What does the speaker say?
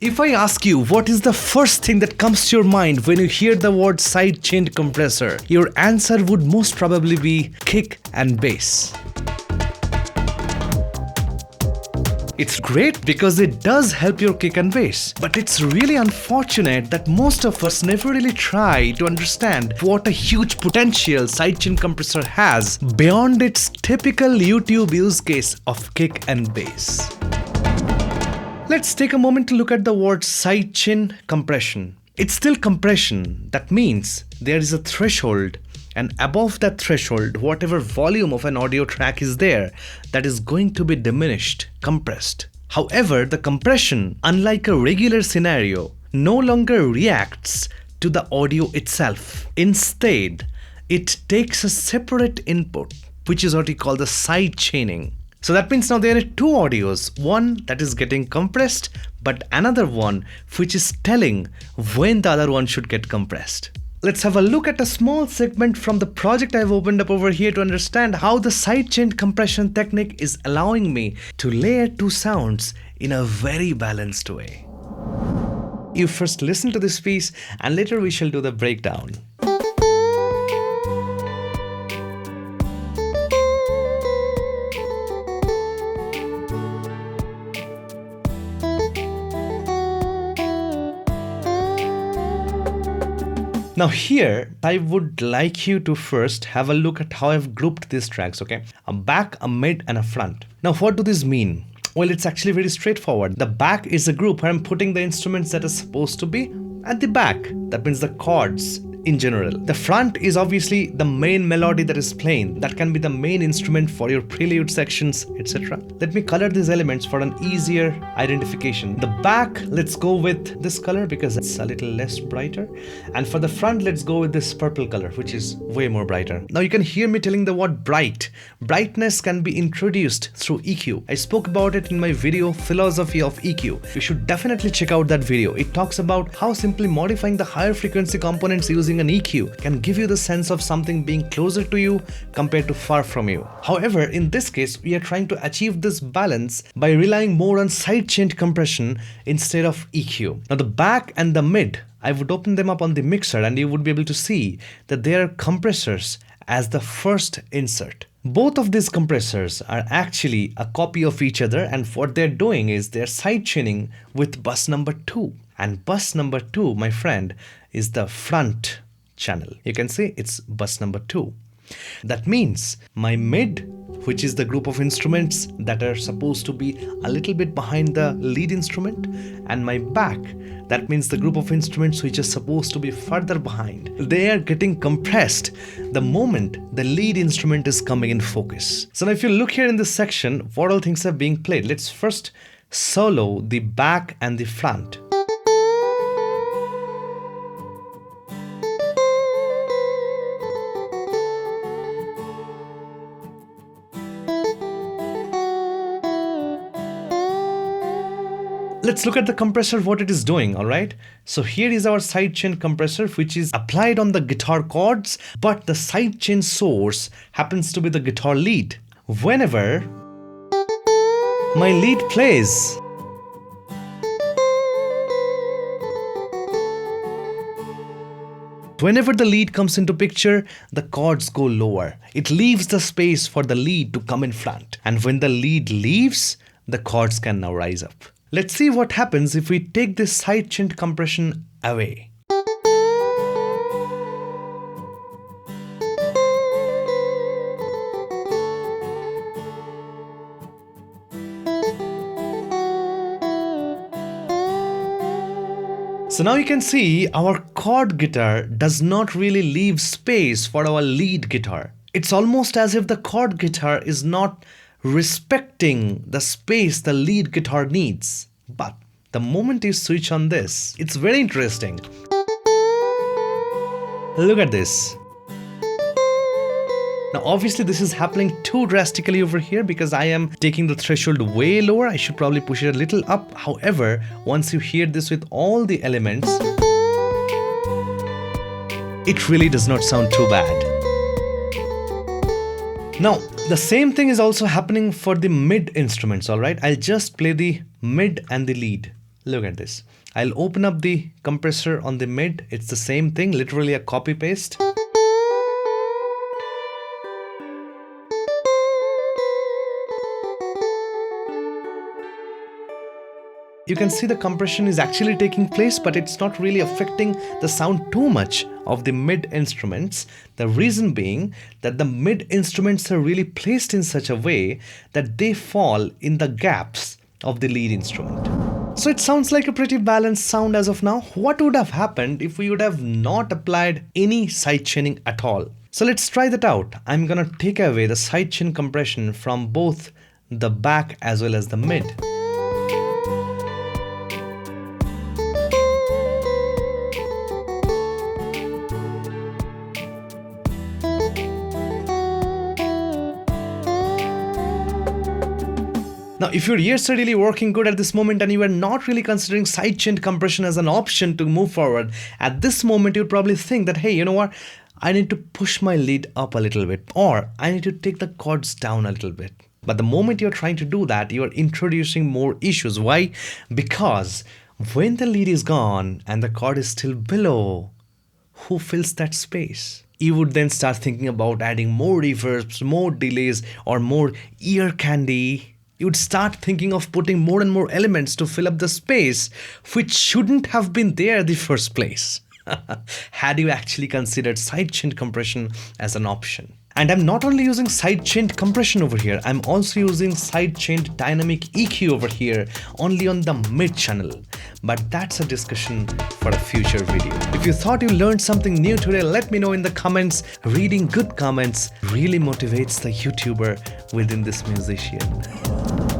If I ask you what is the first thing that comes to your mind when you hear the word sidechained compressor, your answer would most probably be kick and bass. It's great because it does help your kick and bass, but it's really unfortunate that most of us never really try to understand what a huge potential sidechain compressor has beyond its typical YouTube use case of kick and bass. Let's take a moment to look at the word sidechain compression. It's still compression. That means there is a threshold, and above that threshold, whatever volume of an audio track is there, that is going to be diminished, compressed. However, the compression, unlike a regular scenario, no longer reacts to the audio itself. Instead, it takes a separate input, which is what we call the sidechaining. So that means now there are two audios, one that is getting compressed, but another one which is telling when the other one should get compressed. Let's have a look at a small segment from the project I've opened up over here to understand how the sidechain compression technique is allowing me to layer two sounds in a very balanced way. You first listen to this piece and later we shall do the breakdown. Now here, I would like you to first have a look at how I've grouped these tracks, okay? A back, a mid, and a front. Now what do these mean? Well, it's actually very straightforward. The back is a group where I'm putting the instruments that are supposed to be at the back. That means the chords in general. The front is obviously the main melody that is playing. That can be the main instrument for your prelude sections, etc. Let me color these elements for an easier identification. The back, let's go with this color because it's a little less brighter. And for the front, let's go with this purple color, which is way more brighter. Now you can hear me telling the word bright. Brightness can be introduced through EQ. I spoke about it in my video, Philosophy of EQ. You should definitely check out that video. It talks about how simply modifying the higher frequency components using an EQ can give you the sense of something being closer to you compared to far from you. However, in this case, we are trying to achieve this balance by relying more on sidechain compression instead of EQ. Now the back and the mid, I would open them up on the mixer and you would be able to see that they are compressors as the first insert. Both of these compressors are actually a copy of each other, and what they're doing is they're sidechaining with bus number 2. And bus number 2, my friend, is the front channel. You can see it's bus number 2. That means my mid, which is the group of instruments that are supposed to be a little bit behind the lead instrument, and my back, that means the group of instruments which are supposed to be further behind. They are getting compressed the moment the lead instrument is coming in focus. So now if you look here in this section, what all things are being played. Let's first solo the back and the front. Let's look at the compressor, what it is doing, alright? So here is our sidechain compressor, which is applied on the guitar chords, but the sidechain source happens to be the guitar lead. Whenever my lead plays, whenever the lead comes into picture, the chords go lower. It leaves the space for the lead to come in front. And when the lead leaves, the chords can now rise up. Let's see what happens if we take this sidechain compression away. So now you can see our chord guitar does not really leave space for our lead guitar. It's almost as if the chord guitar is not respecting the space the lead guitar needs. But the moment you switch on this, it's very interesting. Look at this. Now obviously this is happening too drastically over here because I am taking the threshold way lower. I should probably push it a little up. However, once you hear this with all the elements, it really does not sound too bad. Now, the same thing is also happening for the mid instruments, alright? I'll just play the mid and the lead. Look at this. I'll open up the compressor on the mid. It's the same thing, literally a copy paste. You can see the compression is actually taking place, but it's not really affecting the sound too much of the mid instruments. The reason being that the mid instruments are really placed in such a way that they fall in the gaps of the lead instrument. So it sounds like a pretty balanced sound as of now. What would have happened if we would have not applied any sidechaining at all? So let's try that out. I'm gonna take away the sidechain compression from both the back as well as the mid. Now, if your ears are really working good at this moment and you are not really considering sidechain compression as an option to move forward, at this moment you'd probably think that, hey, you know what? I need to push my lead up a little bit, or I need to take the chords down a little bit. But the moment you're trying to do that, you're introducing more issues. Why? Because when the lead is gone and the chord is still below, who fills that space? You would then start thinking about adding more reverbs, more delays, or more ear candy. You would start thinking of putting more and more elements to fill up the space, which shouldn't have been there in the first place. Had you actually considered sidechain compression as an option? And I'm not only using sidechain compression over here, I'm also using Sidechained Dynamic EQ over here, only on the mid channel. But that's a discussion for a future video. If you thought you learned something new today, let me know in the comments. Reading good comments really motivates the YouTuber within this musician.